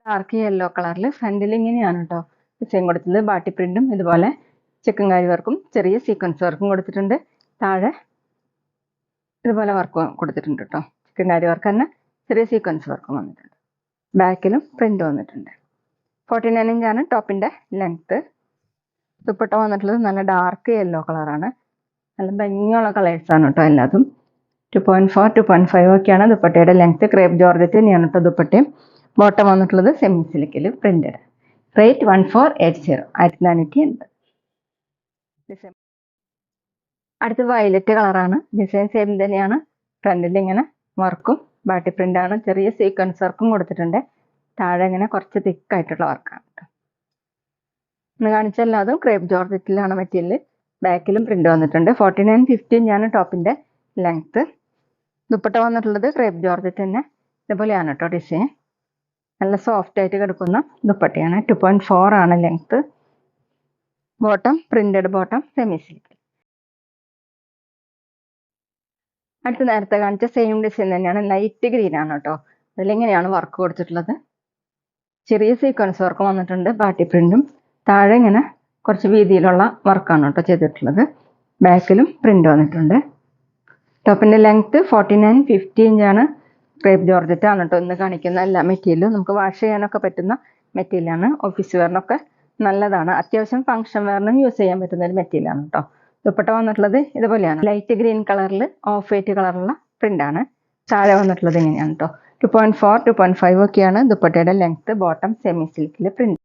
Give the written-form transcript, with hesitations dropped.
Dark yellow കളറിൽ ഫ്രണ്ടിൽ ഇങ്ങനെയാണ് കേട്ടോ ഡിസൈൻ കൊടുത്തത്. ബാട്ടി പ്രിന്റും ഇതുപോലെ ചിക്കൻ കാരി വർക്കും ചെറിയ സീക്വൻസ് വർക്കും കൊടുത്തിട്ടുണ്ട്. താഴെ ഇതുപോലെ വർക്ക് കൊടുത്തിട്ടുണ്ട് കേട്ടോ. ചിക്കൻ കാരി വർക്ക് തന്നെ ചെറിയ സീക്വൻസ് വർക്കും വന്നിട്ടുണ്ട്. ബാക്കിലും പ്രിന്റ് വന്നിട്ടുണ്ട്. 49 ഇഞ്ചാണ് ടോപ്പിന്റെ ലെങ്ത്. ദുപ്പട്ട വന്നിട്ടുള്ളത് നല്ല ഡാർക്ക് യെല്ലോ കളറാണ്. നല്ല ഭംഗിയുള്ള കളേഴ്സാണ് കേട്ടോ എല്ലാതും. 2.4 2.5 ഒക്കെയാണ് ദുപ്പട്ടയുടെ ലെങ്ത്. ക്രേപ്പ് ജോർജറ്റ് തന്നെയാണ് കേട്ടോ ദുപ്പട്ടയും. ബോട്ടം വന്നിട്ടുള്ളത് സെമി സിലിക്കിൽ പ്രിന്റഡ്. റേറ്റ് 1480 1480. അടുത്ത് വയലറ്റ് കളറാണ്. ഡിസൈൻ സെയിം തന്നെയാണ്. ഫ്രണ്ടിൽ ഇങ്ങനെ വർക്കും ബാട്ടി പ്രിന്റാണ്. ചെറിയ സീക്വൻസ് വർക്കും കൊടുത്തിട്ടുണ്ട്. താഴെ ഇങ്ങനെ കുറച്ച് തിക്കായിട്ടുള്ള വർക്കാണ് കേട്ടോ. ഇന്ന് കാണിച്ചല്ലാതും ക്രേപ്പ് ജോർജറ്റിലാണ് മെറ്റീരിയൽ. ബാക്കിലും പ്രിന്റ് വന്നിട്ടുണ്ട്. 49-50 ഇഞ്ചാണ് ടോപ്പിന്റെ ലെങ്ത്. ദുപ്പട്ട വന്നിട്ടുള്ളത് ക്രേപ്പ് ജോർജറ്റ് തന്നെ ഇതുപോലെയാണ് കേട്ടോ ഡിസൈൻ. നല്ല സോഫ്റ്റ് ആയിട്ട് കിടക്കുന്ന ദുപ്പട്ടയാണ്. 2.4 ആണ് length. Bottom printed bottom semi silk. അടുത്ത് നേരത്തെ കാണിച്ച സെയിം ഡിസൈൻ തന്നെയാണ്. ലൈറ്റ് ഗ്രീൻ ആണ് കേട്ടോ. അതിലിങ്ങനെയാണ് വർക്ക് കൊടുത്തിട്ടുള്ളത്. ചെറിയ സീക്വൻസ് വർക്ക് വന്നിട്ടുണ്ട്. ബാട്ടി പ്രിന്റും താഴെ ഇങ്ങനെ കുറച്ച് വീതിയിലുള്ള വർക്കാണ് കേട്ടോ ചെയ്തിട്ടുള്ളത്. ബാക്കിലും പ്രിന്റ് വന്നിട്ടുണ്ട്. ടോപ്പിന്റെ ലെങ്ത് 49-50 ഇഞ്ചാണ്. ക്രേപ്പ് ജോർജറ്റ് ആണ് കേട്ടോ ഇന്ന് കാണിക്കുന്ന എല്ലാ മെറ്റീരിയലും. നമുക്ക് വാഷ് ചെയ്യാനൊക്കെ പറ്റുന്ന മെറ്റീരിയലാണ്. ഓഫീസ് വെയറിനൊക്കെ നല്ലതാണ്. അത്യാവശ്യം ഫംഗ്ഷൻ വെയറിനും യൂസ് ചെയ്യാൻ പറ്റുന്ന ഒരു മെറ്റീരിയലാണ് കേട്ടോ. ദുപ്പട്ട വന്നിട്ടുള്ളത് ഇതുപോലെയാണ്. ലൈറ്റ് ഗ്രീൻ കളറിൽ ഓഫ് വൈറ്റ് കളറുള്ള പ്രിന്റാണ്. താഴെ വന്നിട്ടുള്ളത് ഇങ്ങനെയാണ് കേട്ടോ. 2.4 2.5 ഒക്കെയാണ് ദുപ്പട്ടയുടെ ലെങ്ത്. ബോട്ടം സെമി സിൽക്കിൽ പ്രിന്റ്.